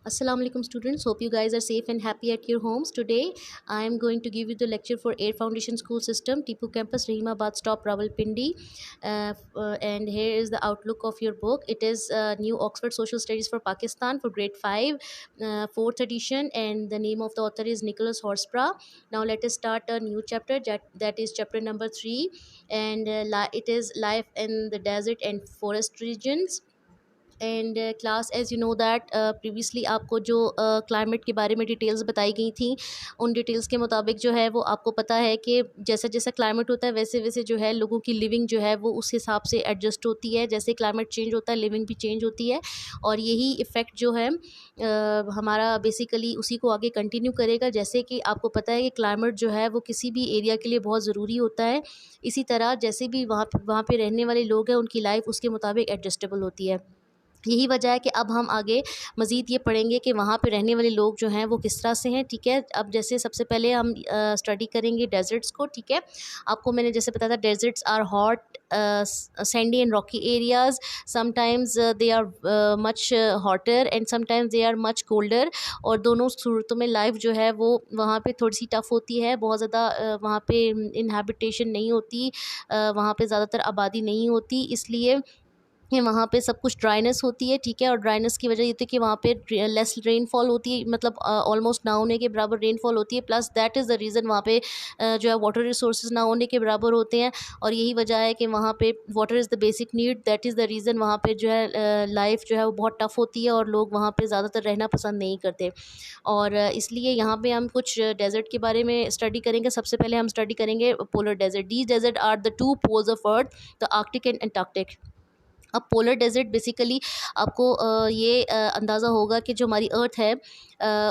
Assalamu alaikum students. Hope you guys are safe and happy at your homes. Today I am going to give you the lecture for Air Foundation School System, Tipu Campus, Rahimabad Stop, Rawalpindi. And here is the outlook of your book. It is New Oxford Social Studies for Pakistan for grade 5, 4th edition, and the name of the author is Nicholas Horsbra. Now let us start a new chapter, that is chapter number 3, and it is Life in the Desert and Forest Regions. And class as you know that previously आपको जो climate के बारे में details बताई गई थी, उन details के मुताबिक जो है वो आपको पता है कि जैसा जैसा क्लाइमेट होता है वैसे वैसे जो है लोगों की लिविंग जो है वो उस हिसाब से एडजस्ट होती है। जैसे क्लाइमेट चेंज होता है लिविंग भी चेंज होती है, और यही इफ़ेक्ट जो है हमारा बेसिकली उसी को आगे कंटिन्यू करेगा। जैसे कि आपको पता है कि क्लाइमेट जो है वो किसी भी एरिया के लिए बहुत ज़रूरी होता है, इसी तरह जैसे भी वहाँ पे रहने वाले लोग हैं उनकी लाइफ उसके मुताबिक एडजस्टेबल होती है। यही वजह है कि अब हम आगे मज़ीद ये पढ़ेंगे कि वहाँ पे रहने वाले लोग जो हैं वो किस तरह से हैं। ठीक है, अब जैसे सबसे पहले हम स्टडी करेंगे डेजर्ट्स को। ठीक है, आपको मैंने जैसे बताया था deserts are hot, sandy and rocky areas. Sometimes they are much hotter and sometimes they are much colder. और दोनों सूरतों में लाइफ जो है वो वहाँ पे थोड़ी सी टफ़ होती है, बहुत ज़्यादा वहाँ पे इनहैबिटेशन नहीं होती, वहाँ पे ज़्यादातर आबादी नहीं होती, इसलिए कि वहाँ पे सब कुछ ड्राइनेस होती है। ठीक है, और ड्राइनेस की वजह ये होती है कि वहाँ पे लेस रेनफॉल होती है, मतलब ऑलमोस्ट ना होने के बराबर रेनफॉल होती है। Plus that is the reason वहाँ पे जो है वाटर रिसोर्सेज ना होने के बराबर होते हैं, और यही वजह है कि वहाँ पे water is the basic need. That is the reason वहाँ पे जो है लाइफ जो है वो बहुत टफ़ होती है और लोग वहाँ पे ज़्यादातर रहना पसंद नहीं करते। और इसलिए यहाँ पे हम कुछ डेजर्ट के बारे में स्टडी करेंगे। सबसे पहले हम स्टडी करेंगे polar desert. These desert are the two poles of earth, the Arctic and Antarctic. अब पोलर डेजर्ट बेसिकली आपको ये अंदाज़ा होगा कि जो हमारी अर्थ है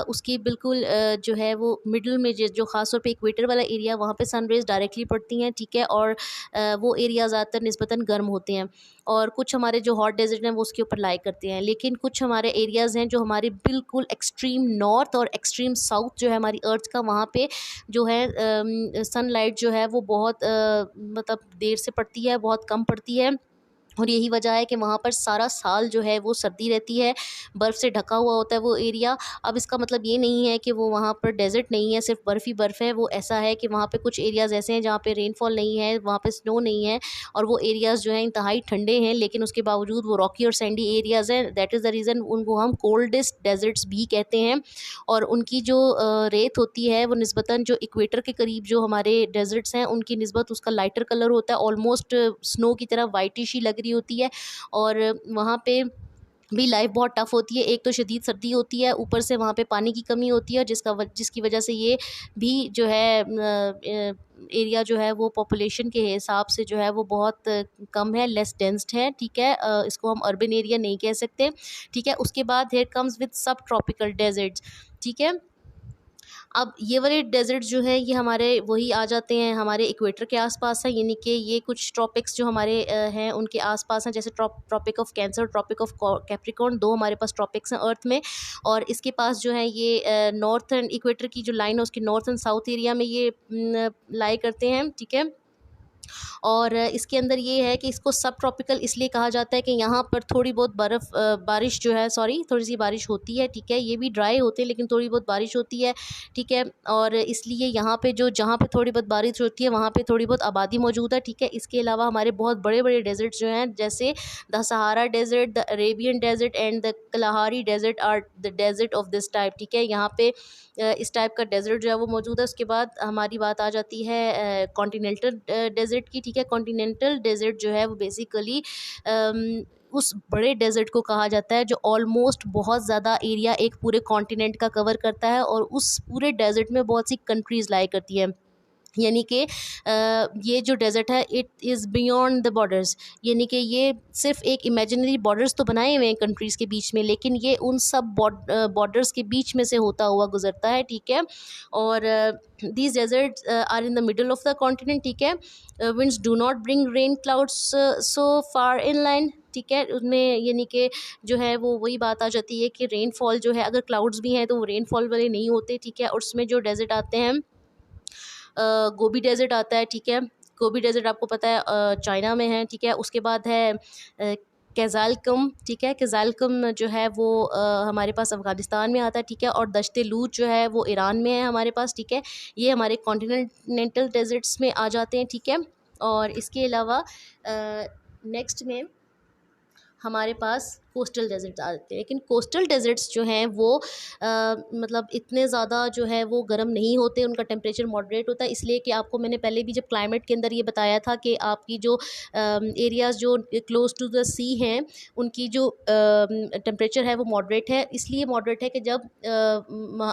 उसकी बिल्कुल जो है वो मिडल में जो ख़ास तौर पे इक्वेटर वाला एरिया, वहाँ पे सन रेज़ डायरेक्टली पड़ती हैं। ठीक है, और वो एरिया ज़्यादातर निस्बतन गर्म होते हैं, और कुछ हमारे जो हॉट डेजर्ट हैं वो उसके ऊपर लाई करते हैं। लेकिन कुछ हमारे एरियाज़ हैं जो हमारे बिल्कुल एक्सट्रीम नॉर्थ और एक्सट्रीम साउथ जो है हमारी अर्थ का, वहाँ पे जो है सनलाइट जो है वो बहुत मतलब देर से पड़ती है, बहुत कम पड़ती है, और यही वजह है कि वहाँ पर सारा साल जो है वो सर्दी रहती है, बर्फ़ से ढका हुआ होता है वो एरिया। अब इसका मतलब ये नहीं है कि वो वहाँ पर डेज़र्ट नहीं है, सिर्फ बर्फ़ ही बर्फ़ है। वो ऐसा है कि वहाँ पे कुछ एरियाज़ ऐसे हैं जहाँ पे रेनफॉल नहीं है, वहाँ पे स्नो नहीं है, और वो एरियाज़ जो हैं इंतहाई ठंडे हैं, लेकिन उसके बावजूद वो रॉकी और सैंडी एरियाज़ हैं। दैट इज़ द रीज़न उनको हम कोल्डेस्ट डेज़र्ट्स भी कहते हैं। और उनकी जो रेत होती है वो निस्बतन जो इक्वेटर के करीब जो हमारे डेज़र्ट्स हैं उनकी निस्बत उसका लाइटर कलर होता है, ऑलमोस्ट स्नो की तरह वाइटिश ही लग रही होती है। और वहाँ पे भी लाइफ बहुत टफ़ होती है। एक तो शदीद सर्दी होती है, ऊपर से वहाँ पे पानी की कमी होती है, जिसकी वजह से ये भी जो है एरिया जो है वो पॉपुलेशन के हिसाब से जो है वो बहुत कम है, लेस डेंस्ड है। ठीक है, इसको हम अर्बन एरिया नहीं कह सकते। ठीक है, उसके बाद हेयर कम्स विद सब ट्रॉपिकल डेजर्ट्स। ठीक है, अब ये वाले डेज़र्ट जो है ये हमारे वही आ जाते हैं हमारे इक्वेटर के आसपास है, यानी कि ये कुछ ट्रॉपिक्स जो हमारे हैं उनके आसपास हैं, जैसे Tropic of Cancer, Tropic of Capricorn, दो हमारे पास ट्रॉपिक्स हैं अर्थ में। और इसके पास जो है ये नॉर्थर्न इक्वेटर की जो लाइन है उसकी नॉर्थ एंड साउथ एरिया में ये लाई करते हैं। ठीक है, और इसके अंदर ये है कि इसको सब ट्रॉपिकल इसलिए कहा जाता है कि यहाँ पर थोड़ी बहुत बारिश जो है, सॉरी, थोड़ी सी बारिश होती है। ठीक है, ये भी ड्राई होते हैं लेकिन थोड़ी बहुत बारिश होती है। ठीक है, और इसलिए यहाँ पे जो जहाँ पे थोड़ी बहुत बारिश होती है वहाँ पे थोड़ी बहुत आबादी मौजूद है। ठीक है, इसके अलावा हमारे बहुत बड़े बड़े डेजर्ट जो हैं, जैसे the Sahara desert, the Arabian desert and the Kalahari desert are the desert of this type. ठीक है, यहाँ पे इस टाइप का डेजर्ट जो है वो मौजूद है। उसके बाद हमारी बात आ जाती है कॉन्टिनेंटल डेजर्ट की। ठीक है, कॉन्टिनेंटल डेजर्ट जो है वो बेसिकली उस बड़े डेजर्ट को कहा जाता है जो ऑलमोस्ट बहुत ज़्यादा एरिया एक पूरे कॉन्टिनेंट का कवर करता है, और उस पूरे डेजर्ट में बहुत सी कंट्रीज़ लाई करती हैं। यानी कि ये जो डेज़र्ट है it is beyond the borders, यानी कि ये सिर्फ एक इमेजिनरी बॉर्डर्स तो बनाए हुए हैं कंट्रीज़ के बीच में, लेकिन ये उन सब बॉर्डर्स के बीच में से होता हुआ गुजरता है। ठीक है, और these deserts are in the middle of the continent. ठीक है, winds do not bring rain clouds so far in line. ठीक है, उसमें यानी कि जो है वो वही बात आ जाती है कि रेनफॉल जो है, अगर क्लाउड्स भी हैं तो वो रेनफॉल वाले नहीं होते। ठीक है, और उसमें जो डेजर्ट आते हैं, गोबी डेज़र्ट आता है। ठीक है, गोबी डेज़र्ट आपको पता है चाइना में है। ठीक है, उसके बाद है कैज़ालकम, ठीक है। कैज़ालकम जो है वो हमारे पास अफ़गानिस्तान में आता है, ठीक है। और दश्त लूत जो है वो ईरान में है हमारे पास, ठीक है। ये हमारे कॉन्टिनेंटल डेज़र्ट्स में आ जाते हैं, ठीक है। और इसके अलावा नेक्स्ट में हमारे पास कोस्टल डेज़र्ट्स आते हैं, लेकिन कोस्टल डेज़र्ट्स जो हैं वो मतलब इतने ज़्यादा जो है वो गर्म नहीं होते, उनका टेम्परेचर मॉडरेट होता है, इसलिए कि आपको मैंने पहले भी जब क्लाइमेट के अंदर ये बताया था कि आपकी जो एरियाज़ जो क्लोज टू द सी हैं उनकी जो टेम्परेचर है वो मॉडरेट है। इसलिए मॉडरेट है कि जब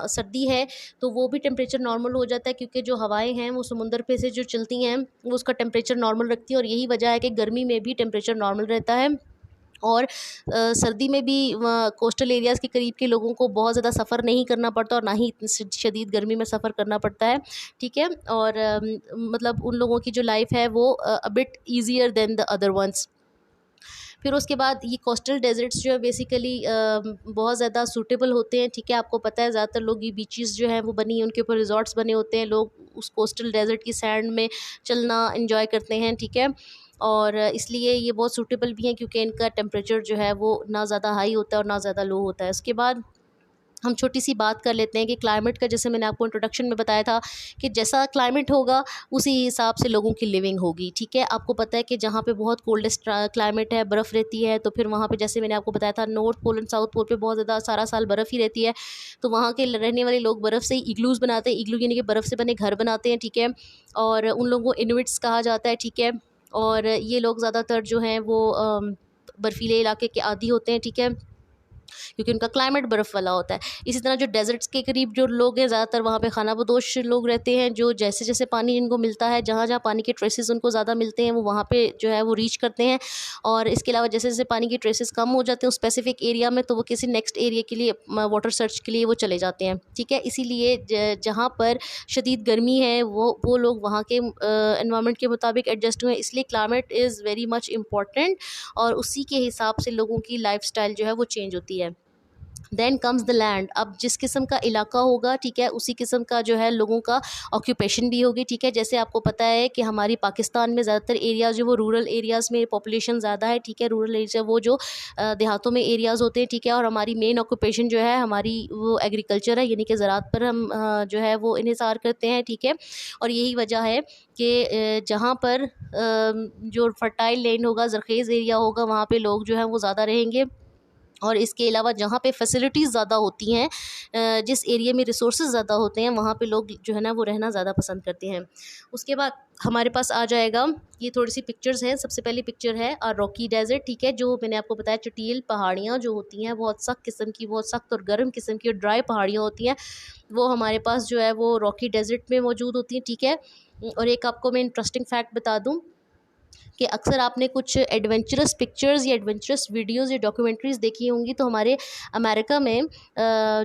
सर्दी है तो वो भी टेम्परेचर नॉर्मल हो जाता है, क्योंकि जो हवाएं हैं वो समुंदर पे से जो चलती हैं वो उसका टेम्परेचर नॉर्मल रखती हैं, और यही वजह है कि गर्मी में भी टेम्परेचर नॉर्मल रहता है। और सर्दी में भी कोस्टल एरियाज़ के करीब के लोगों को बहुत ज़्यादा सफ़र नहीं करना पड़ता, और ना ही इतनी शदीद गर्मी में सफ़र करना पड़ता है, ठीक है। और मतलब उन लोगों की जो लाइफ है वो a bit easier than the other ones. फिर उसके बाद ये कोस्टल डेज़र्ट्स जो है बेसिकली बहुत ज़्यादा सूटेबल होते हैं, ठीक है। आपको पता है ज़्यादातर लोग ये बीचेस जो हैं वो बनी हैं, उनके ऊपर रिज़ॉर्ट्स बने होते हैं, लोग उस कोस्टल डेज़र्ट की सैंड में चलना एंजॉय करते हैं, ठीक है। और इसलिए ये बहुत सूटेबल भी हैं, क्योंकि इनका टेम्परेचर जो है वो ना ज़्यादा हाई होता है और ना ज़्यादा लो होता है। उसके बाद हम छोटी सी बात कर लेते हैं कि क्लाइमेट का, जैसे मैंने आपको इंट्रोडक्शन में बताया था कि जैसा क्लाइमेट होगा उसी हिसाब से लोगों की लिविंग होगी, ठीक है। आपको पता है कि जहाँ पे बहुत कोल्डेस्ट क्लाइमेट है, बर्फ़ रहती है, तो फिर वहाँ पे जैसे मैंने आपको बताया था north pole and south pole पे बहुत ज़्यादा सारा साल बर्फ़ ही रहती है, तो वहाँ के रहने वाले लोग बर्फ़ से ही इग्लूज़ बनाते हैं, इग्लू यानी कि बर्फ़ से बने घर बनाते हैं, ठीक है। और उन लोगों को इनुइट्स कहा जाता है, ठीक है। और ये लोग ज़्यादातर जो हैं वो बर्फ़ीले इलाके के आदी होते हैं, ठीक है, क्योंकि उनका क्लाइमेट बर्फ़ वाला होता है। इसी तरह जो डेज़र्ट्स के करीब जो लोग हैं, ज़्यादातर वहाँ पे खानाबदोश लोग रहते हैं, जो जैसे-जैसे पानी इनको मिलता है, जहाँ-जहाँ पानी के ट्रेसेस उनको ज़्यादा मिलते हैं, वो वहाँ पे जो है वो रीच करते हैं। और इसके अलावा जैसे-जैसे पानी के ट्रेसेस कम हो जाते हैं उस स्पेसिफ़िक एरिया में, तो वो किसी नेक्स्ट एरिया के लिए वाटर सर्च के लिए वो चले जाते हैं, ठीक है। इसीलिए जहाँ पर शदीद गर्मी है वो लोग वहाँ के एनवायरनमेंट के मुताबिक एडजस्ट हुए, इसलिए climate is very much important, और उसी के हिसाब से लोगों की लाइफ़स्टाइल जो है वो चेंज होती है। Then comes the land. अब जिस किस्म का इलाका होगा, ठीक है, उसी किस्म का जो है लोगों का ऑक्यूपेशन भी होगी, ठीक है। जैसे आपको पता है कि हमारी पाकिस्तान में ज़्यादातर एरियाज़ जो वो रूरल एरियाज़ में पॉपुलेशन ज़्यादा है, ठीक है। रूरल एरिया वो जो देहातों में एरियाज़ होते हैं, ठीक है। और हमारी मेन ऑक्यूपेशन जो है हमारी वो एग्रीकल्चर है, यानी कि ज़राअत पर हम जो है वो इन्हिसार करते हैं, ठीक है। और यही वजह है कि जहाँ पर जो फर्टाइल लैंड होगा, ज़रख़ेज़ एरिया होगा, वहाँ पे लोग जो हैं वो ज़्यादा रहेंगे। और इसके अलावा जहाँ पे फैसिलिटीज़ ज़्यादा होती हैं, जिस एरिया में रिसोर्सेज़ ज़्यादा होते हैं, वहाँ पे लोग जो है ना वो रहना ज़्यादा पसंद करते हैं। उसके बाद हमारे पास आ जाएगा, ये थोड़ी सी पिक्चर्स हैं। सबसे पहली पिक्चर है रॉकी डेज़र्ट, ठीक है, जो मैंने आपको बताया चटील पहाड़ियाँ जो होती हैं, बहुत सख्त किस्म की, बहुत सख्त और गर्म किस्म की और ड्राई पहाड़ियाँ होती हैं, वो हमारे पास जो है वो रॉकी डेज़र्ट में मौजूद होती हैं, ठीक है। और एक आपको मैं इंटरेस्टिंग फैक्ट बता दूँ कि अक्सर आपने कुछ एडवेंचरस पिक्चर्स या एडवेंचरस वीडियोज़ या डॉक्यूमेंट्रीज़ देखी होंगी, तो हमारे अमेरिका में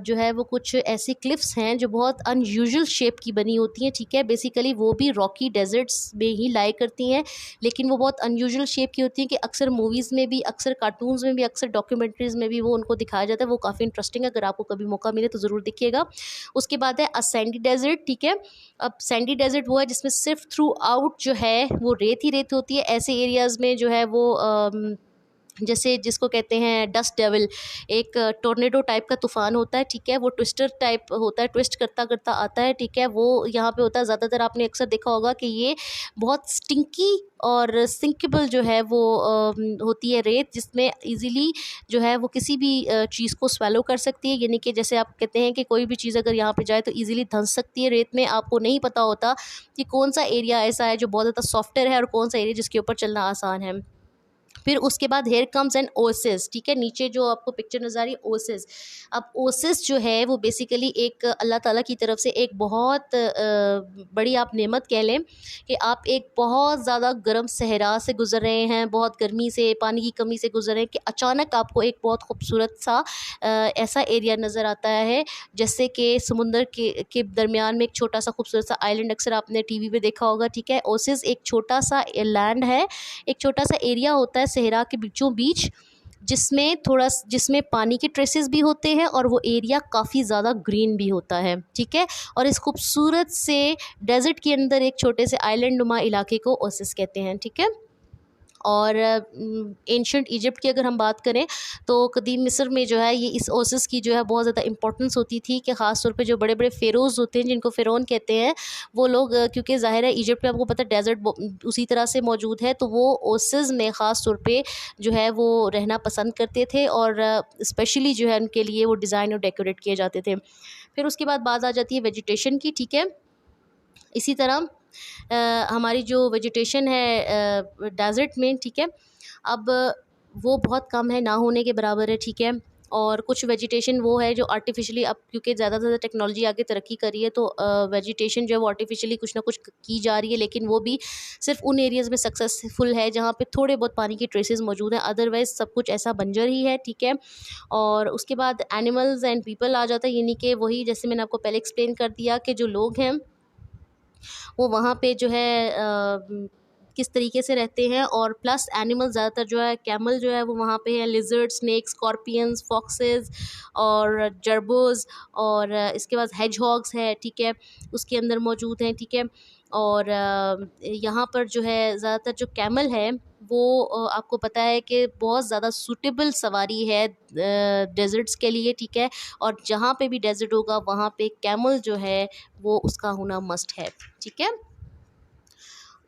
जो है वो कुछ ऐसी क्लिफ्स हैं जो बहुत अनयूजुअल शेप की बनी होती हैं, ठीक है। बेसिकली वो भी रॉकी डेज़र्ट्स में ही लाई करती हैं, लेकिन वो बहुत अनयूजुअल शेप की होती हैं कि अक्सर मूवीज़ में भी, अक्सर कार्टून्स में भी, अक्सर डॉक्यूमेंट्रीज़ में भी वो उनको दिखाया जाता है। वो काफ़ी इंटरेस्टिंग है, अगर आपको कभी मौका मिले तो ज़रूर देखिएगा। उसके बाद है सैंडी डेज़र्ट, ठीक है। अब सैंडी डेज़र्ट वो है जिसमें सिर्फ थ्रू आउट जो है वो रेत ही रेत होती है। ऐसे एरियाज़ में जो है वो जैसे जिसको कहते हैं डस्ट डेविल, एक टोर्नेडो टाइप का तूफ़ान होता है, ठीक है। वो ट्विस्टर टाइप होता है, ट्विस्ट करता करता आता है, ठीक है। वो यहाँ पे होता है, ज़्यादातर आपने अक्सर देखा होगा कि ये बहुत स्टिंकी और सिंकेबल जो है वो होती है रेत, जिसमें इजीली जो है वो किसी भी चीज़ को स्वेलो कर सकती है, यानी कि जैसे आप कहते हैं कि कोई भी चीज़ अगर यहाँ पे जाए तो इजीली धंस सकती है रेत में। आपको नहीं पता होता कि कौन सा एरिया ऐसा है जो बहुत ज़्यादा सॉफ्टवेयर है और कौन सा एरिया जिसके ऊपर चलना आसान है। फिर उसके बाद हेयर कम्स एन ओसिस, ठीक है। नीचे जो आपको पिक्चर नज़र आ रही है ओसिस। अब ओसिस जो है वो बेसिकली एक अल्लाह ताला की तरफ से एक बहुत बड़ी आप नेमत कह लें कि आप एक बहुत ज़्यादा गर्म सहरा से गुज़र रहे हैं, बहुत गर्मी से, पानी की कमी से गुज़र रहे हैं, कि अचानक आपको एक बहुत खूबसूरत सा ऐसा एरिया नज़र आता है, जैसे कि समुंदर के दरमियान में एक छोटा सा खूबसूरत सा आइलैंड, अक्सर आपने टीवी पे देखा होगा, ठीक है। ओसिस एक छोटा सा लैंड है, एक छोटा सा एरिया होता है सहरा के बीचों बीच, जिसमें पानी के ट्रेसेस भी होते हैं और वो एरिया काफ़ी ज़्यादा ग्रीन भी होता है, ठीक है। और इस खूबसूरत से डेजर्ट के अंदर एक छोटे से आइलैंड नुमा इलाके को ओसिस कहते हैं, ठीक है। और एंशंट इजिप्ट की अगर हम बात करें तो कदीम मिस्र में जो है ये इस ओसिस की जो है बहुत ज़्यादा इंपॉर्टेंस होती थी कि ख़ास तौर पे जो बड़े बड़े फ़ेरोज़ होते हैं जिनको फ़िरौन कहते हैं, वो लोग क्योंकि ज़ाहिर है इजिप्ट में आपको पता है डेज़र्ट उसी तरह से मौजूद है, तो वो ओसिस में ख़ास तौर पे जो है वो रहना पसंद करते थे और स्पेशली जो है उनके लिए वो डिज़ाइन और डेकोरेट किए जाते थे। फिर उसके बाद बात आ जाती है वेजिटेशन की, ठीक है। इसी तरह हमारी जो वेजिटेशन है डेज़र्ट में, ठीक है, अब वो बहुत कम है, ना होने के बराबर है, ठीक है। और कुछ वेजिटेशन वो है जो आर्टिफिशियली, अब क्योंकि ज़्यादा से ज़्यादा टेक्नोलॉजी आगे तरक्की कर रही है, तो वेजिटेशन जो है वो आर्टिफिशियली कुछ ना कुछ की जा रही है, लेकिन वो भी सिर्फ उन एरियाज़ में सक्सेसफुल है जहाँ पे थोड़े बहुत पानी की ट्रेसेस मौजूद हैं, अदरवाइज़ सब कुछ ऐसा बंजर ही है, ठीक है। और उसके बाद एनिमल्स एंड पीपल आ जाता है, यानी कि वही जैसे मैंने आपको पहले एक्सप्लेन कर दिया कि जो लोग हैं वो वहाँ पे जो है किस तरीके से रहते हैं, और प्लस एनिमल ज़्यादातर जो है, कैमल जो है वो वहाँ पे है, लिजर्ड, स्नेक, स्कॉर्पियंस, फॉक्सेस और जर्बोज, और इसके बाद हेजहॉग्स है, ठीक है, उसके अंदर मौजूद हैं, ठीक है। और यहाँ पर जो है ज़्यादातर जो कैमल है वो आपको पता है कि बहुत ज़्यादा सूटेबल सवारी है डेजर्ट्स के लिए, ठीक है। और जहाँ पे भी डेजर्ट होगा वहाँ पे कैमल जो है वो उसका होना मस्ट है, ठीक है।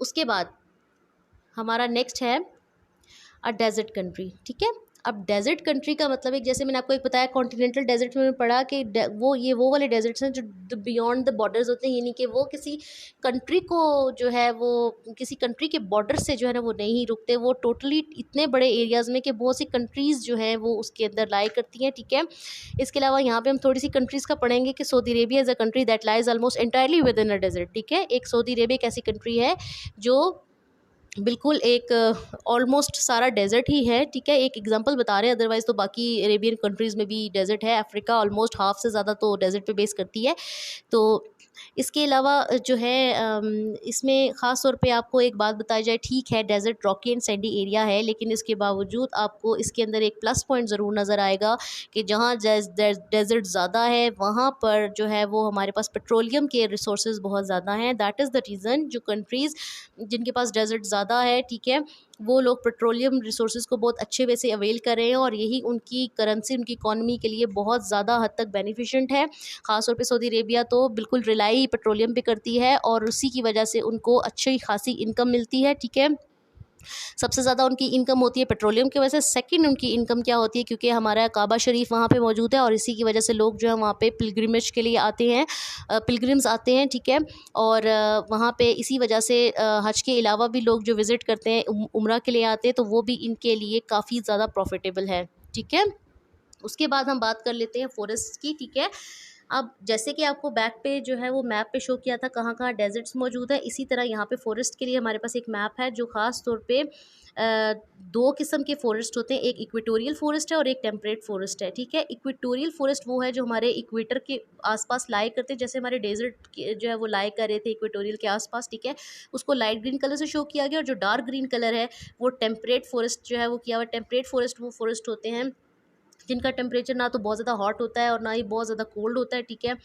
उसके बाद हमारा नेक्स्ट है डेजर्ट कंट्री, ठीक है। अब डेजर्ट कंट्री का मतलब एक, जैसे मैंने आपको एक बताया कॉन्टिनेंटल डेजर्ट में पढ़ा कि वो वाले डेजर्ट्स हैं जो बियॉन्ड द बॉर्डर्स होते हैं, यानी कि वो किसी कंट्री को जो है वो किसी कंट्री के बॉर्डर से जो है ना वो नहीं रुकते, वो टोटली इतने बड़े एरियाज़ में कि बहुत सी कंट्रीज़ जो हैं वो उसके अंदर लाई करती हैं, ठीक है। इसके अलावा यहाँ पे हम थोड़ी सी कंट्रीज़ का पढ़ेंगे कि Saudi Arabia is a country that lies almost entirely within a desert, ठीक है। एक सऊदी अरेबिया एक ऐसी कंट्री है जो बिल्कुल एक ऑलमोस्ट सारा डेज़र्ट ही है, ठीक है। एक एग्जांपल बता रहे हैं, अदरवाइज़ तो बाकी अरेबियन कंट्रीज़ में भी डेज़र्ट है। अफ्रीका ऑलमोस्ट हाफ़ से ज़्यादा तो डेज़र्ट पे बेस करती है। तो इसके अलावा जो है इसमें ख़ास तौर पे आपको एक बात बताई जाए, ठीक है desert rocky and sandy area है, लेकिन इसके बावजूद आपको इसके अंदर एक प्लस पॉइंट ज़रूर नज़र आएगा कि जहाँ डेज़र्ट ज़्यादा है वहाँ पर जो है वो हमारे पास पेट्रोलियम के रिसोर्सेज़ बहुत ज़्यादा हैं। दैट इज़ द रीज़न जो कंट्रीज़ जिनके पास डेज़र्ट ज़्यादा है, ठीक है, वो लोग पेट्रोलियम रिसोर्सेज़ को बहुत अच्छे वे से अवेल कर रहे हैं, और यही उनकी करेंसी, उनकी इकॉनमी के लिए बहुत ज़्यादा हद तक बेनिफिशेंट है। ख़ास तौर पे सऊदी अरेबिया तो बिल्कुल रिलाई पेट्रोलियम पे करती है, और उसी की वजह से उनको अच्छी खासी इनकम मिलती है, ठीक है। सबसे ज़्यादा उनकी इनकम होती है पेट्रोलियम की वजह से। सेकंड उनकी इनकम क्या होती है, क्योंकि हमारा काबा शरीफ वहाँ पे मौजूद है, और इसी की वजह से लोग जो है वहाँ पे पिलग्रिमेज के लिए आते हैं, पिलग्रिम्स आते हैं, ठीक है। और वहाँ पे इसी वजह से हज के अलावा भी लोग जो विज़िट करते हैं, उम्रा के लिए आते हैं, तो वो भी इनके लिए काफ़ी ज़्यादा प्रॉफिटेबल है, ठीक है। उसके बाद हम बात कर लेते हैं फॉरेस्ट की, ठीक है। अब जैसे कि आपको बैक पे जो है वो मैप पे शो किया था कहाँ-कहाँ डेज़र्ट्स मौजूद है, इसी तरह यहाँ पे फ़ॉरेस्ट के लिए हमारे पास एक मैप है जो ख़ास तौर पे 2 किस्म के फ़ॉरेस्ट होते हैं, एक इक्वेटोरियल फ़ॉरेस्ट है और एक टेम्परेट फ़ॉरेस्ट है, ठीक है। इक्वेटोरियल फ़ॉरेस्ट वो है जो हमारे इक्वेटर के आस-पास लाई करते हैं, जैसे हमारे डेज़र्ट के जो है वो लाई कर रहे थे इक्वेटोरियल के आस-पास, ठीक है। उसको लाइट ग्रीन कलर से शो किया गया, और जो डार्क ग्रीन कलर है वो टेम्परेट फ़ॉरेस्ट जो है वो किया हुआ है। टेम्परेट फ़ॉरेस्ट वो फ़ॉरेस्ट होते हैं जिनका टेम्परेचर ना तो बहुत ज़्यादा हॉट होता है और ना ही बहुत ज़्यादा कोल्ड होता है, ठीक है।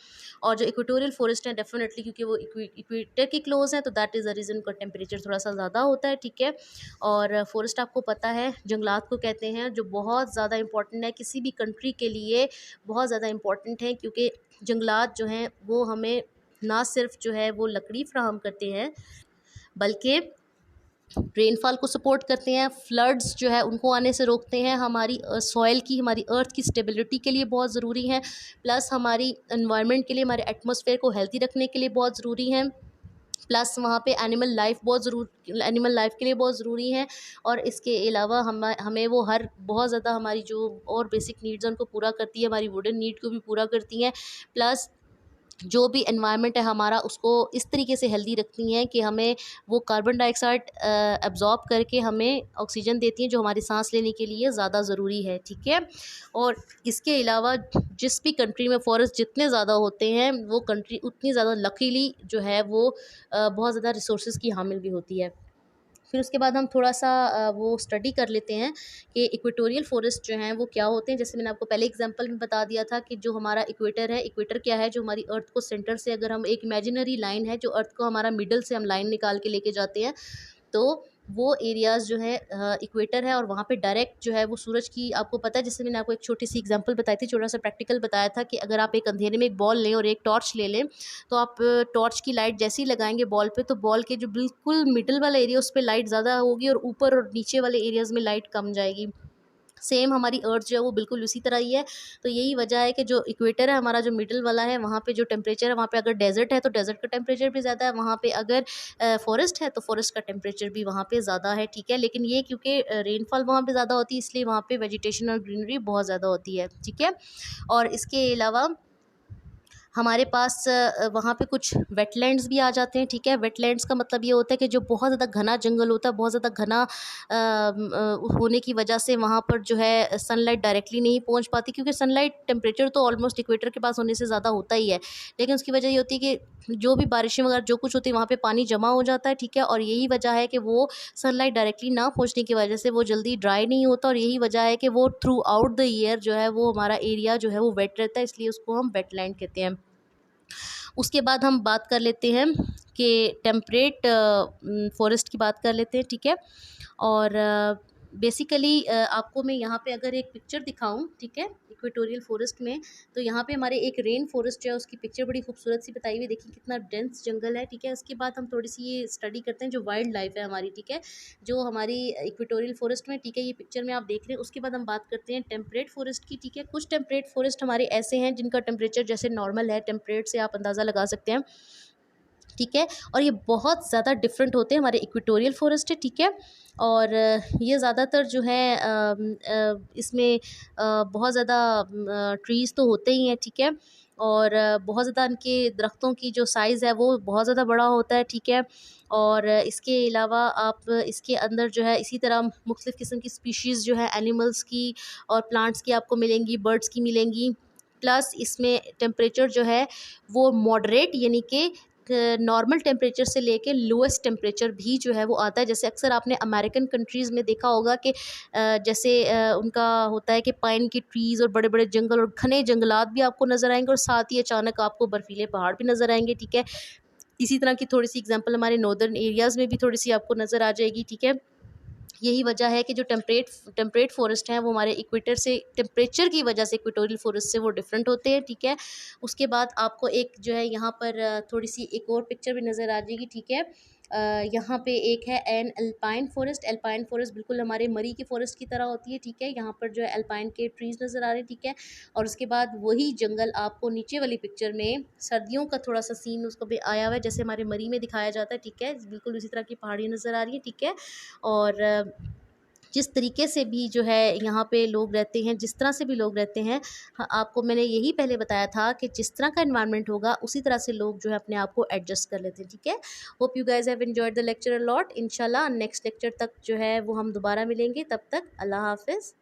और जो इक्वेटोरियल फॉरेस्ट है डेफिनेटली क्योंकि वो इक्वेटर के क्लोज है, तो दैट इज़ द रीज़न उनका टेम्परेचर थोड़ा सा ज़्यादा होता है, ठीक है। और फॉरेस्ट आपको पता है जंगलात को कहते हैं, जो बहुत ज़्यादा इंपॉर्टेंट है किसी भी कंट्री के लिए, बहुत ज़्यादा इंपॉर्टेंट है, क्योंकि जंगलात जो हैं वो हमें ना सिर्फ जो है वो लकड़ी फ्राहम करते हैं, बल्कि रेनफॉल को सपोर्ट करते हैं, फ्लड्स जो है उनको आने से रोकते हैं, हमारी सॉइल की, हमारी अर्थ की स्टेबिलिटी के लिए बहुत ज़रूरी हैं, प्लस हमारी एनवायरनमेंट के लिए, हमारे एटमॉस्फेयर को हेल्दी रखने के लिए बहुत ज़रूरी हैं, प्लस वहाँ पे एनिमल लाइफ के लिए बहुत ज़रूरी है। और इसके अलावा हमें वो हर बहुत ज़्यादा हमारी जो और बेसिक नीड्स हैं उनको पूरा करती है, हमारी वुडन नीड को भी पूरा करती हैं, प्लस जो भी एनवायरनमेंट है हमारा उसको इस तरीके से हेल्दी रखती हैं कि हमें वो कार्बन डाइऑक्साइड एब्जॉर्ब करके हमें ऑक्सीजन देती हैं, जो हमारी सांस लेने के लिए ज़्यादा ज़रूरी है, ठीक है। और इसके अलावा जिस भी कंट्री में फॉरेस्ट जितने ज़्यादा होते हैं वो कंट्री उतनी ज़्यादा लकीली जो है वो बहुत ज़्यादा रिसोर्सेज की हामिल भी होती है। फिर उसके बाद हम थोड़ा सा वो स्टडी कर लेते हैं कि इक्वेटोरियल फॉरेस्ट जो हैं वो क्या होते हैं। जैसे मैंने आपको पहले एग्जांपल में बता दिया था कि जो हमारा इक्वेटर है, इक्वेटर क्या है, जो हमारी अर्थ को सेंटर से, अगर हम एक इमेजिनरी लाइन है जो अर्थ को हमारा मिडल से हम लाइन निकाल के लेके जाते हैं, तो वो एरियाज़ जो है इक्वेटर है, और वहाँ पे डायरेक्ट जो है वो सूरज की, आपको पता है जैसे मैंने आपको एक छोटी सी एग्जांपल बताई थी, छोटा सा प्रैक्टिकल बताया था कि अगर आप एक अंधेरे में एक बॉल लें और एक टॉर्च ले लें, तो आप टॉर्च की लाइट जैसे ही लगाएंगे बॉल पे, तो बॉल के जो बिल्कुल मिडल वाला एरिया उस पर लाइट ज़्यादा होगी और ऊपर और नीचे वाले एरियाज़ में लाइट कम जाएगी। सेम हमारी अर्थ जो है वो बिल्कुल उसी तरह ही है। तो यही वजह है कि जो इक्वेटर है हमारा, जो मिडल वाला है, वहाँ पे जो टेम्परेचर है, वहाँ पे अगर डेजर्ट है तो डेजर्ट का टेम्परेचर भी ज़्यादा है, वहाँ पे अगर फॉरेस्ट है तो फॉरेस्ट का टेम्परेचर भी वहाँ पे ज़्यादा है, ठीक है। लेकिन ये क्योंकि रेनफॉल वहाँ पे ज़्यादा होती है, इसलिए वहाँ पे वेजिटेशन और ग्रीनरी बहुत ज़्यादा होती है, ठीक है। और इसके अलावा हमारे पास वहाँ पे कुछ वेटलैंड्स भी आ जाते हैं, ठीक है। वेटलैंड्स का मतलब ये होता है कि जो बहुत ज़्यादा घना जंगल होता है, बहुत ज़्यादा घना होने की वजह से वहाँ पर जो है सनलाइट डायरेक्टली नहीं पहुँच पाती, क्योंकि सनलाइट टेम्परेचर तो ऑलमोस्ट इक्वेटर के पास होने से ज़्यादा होता ही है। लेकिन उसकी वजह ये होती है कि जो भी बारिशें वगैरह जो कुछ होती है वहाँ पे पानी जमा हो जाता है, ठीक है। और यही वजह है कि वो सनलाइट डायरेक्टली ना पहुँचने की वजह से वो जल्दी ड्राई नहीं होता, और यही वजह है कि वो थ्रू आउट द ईयर जो है वो हमारा एरिया जो है वो वेट रहता है, इसलिए उसको हम वेटलैंड कहते हैं। उसके बाद हम बात कर लेते हैं कि टेम्परेट फॉरेस्ट की बात कर लेते हैं, ठीक है। और बेसिकली आपको मैं यहाँ पे अगर एक पिक्चर दिखाऊं, ठीक है, इक्वेटोरियल फॉरेस्ट में, तो यहाँ पे हमारे एक रेन फॉरेस्ट जो है उसकी पिक्चर बड़ी खूबसूरत सी बताई हुई है। देखिए कितना डेंस जंगल है, ठीक है। उसके बाद हम थोड़ी सी ये स्टडी करते हैं जो वाइल्ड लाइफ है हमारी, ठीक है, जो हमारी इक्वेटोरियल फॉरेस्ट में, ठीक है, ये पिक्चर में आप देख रहे हैं। उसके बाद हम बात करते हैं टेम्परेट फॉरेस्ट की, ठीक है। कुछ टेम्परेट फॉरेस्ट हमारे ऐसे हैं जिनका टेम्परेचर जैसे नॉर्मल है, टेम्परेट से आप अंदाज़ा लगा सकते हैं, ठीक है। और ये बहुत ज़्यादा डिफरेंट होते हैं हमारे इक्वेटोरियल फॉरेस्ट है, ठीक है। और ये ज़्यादातर जो है इसमें बहुत ज़्यादा ट्रीज़ तो होते ही हैं, ठीक है। और बहुत ज़्यादा इनके दरख्तों की जो साइज़ है वो बहुत ज़्यादा बड़ा होता है, ठीक है। और इसके अलावा आप इसके अंदर जो है इसी तरह मुख्तलिफ़ किस्म की स्पीशीज़ जो है एनिमल्स की और प्लांट्स की आपको मिलेंगी, बर्ड्स की मिलेंगी। प्लस इसमें टेम्परेचर जो है वो मॉडरेट, यानी कि नॉर्मल टेम्परेचर से लेके लोएस्ट टेम्परेचर भी जो है वो आता है। जैसे अक्सर आपने अमेरिकन कंट्रीज़ में देखा होगा कि जैसे उनका होता है कि पाइन की ट्रीज़ और बड़े बड़े जंगल और घने जंगलात भी आपको नज़र आएंगे, और साथ ही अचानक आपको बर्फीले पहाड़ भी नज़र आएंगे, ठीक है। इसी तरह की थोड़ी सी एग्जांपल हमारे नॉर्दर्न एरियाज़ में भी थोड़ी सी आपको नज़र आ जाएगी, ठीक है। यही वजह है कि जो टेम्परेट फॉरेस्ट हैं वो हमारे इक्वेटर से टेम्परेचर की वजह से इक्वेटोरियल फॉरेस्ट से वो डिफरेंट होते हैं, ठीक है। उसके बाद आपको एक जो है यहाँ पर थोड़ी सी एक और पिक्चर भी नज़र आ जाएगी, ठीक है। यहाँ पे एक है an alpine forest. Alpine forest बिल्कुल हमारे मरी की फॉरेस्ट की तरह होती है, ठीक है। यहाँ पर जो है अल्पाइन के ट्रीज़ नज़र आ रहे हैं, ठीक है। और उसके बाद वही जंगल आपको नीचे वाली पिक्चर में सर्दियों का थोड़ा सा सीन उसको भी आया हुआ है, जैसे हमारे मरी में दिखाया जाता है, ठीक है। बिल्कुल उसी तरह की पहाड़ियाँ नज़र आ रही है, ठीक है। और जिस तरीके से भी जो है यहाँ पे लोग रहते हैं, जिस तरह से भी लोग रहते हैं, हाँ, आपको मैंने यही पहले बताया था कि जिस तरह का एनवायरनमेंट होगा उसी तरह से लोग जो है अपने आप को एडजस्ट कर लेते हैं, ठीक है। Hope you guys have enjoyed the lecture a lot. इंशाल्लाह नेक्स्ट लेक्चर तक जो है वो हम दोबारा मिलेंगे, तब तक अल्लाह हाफिज़।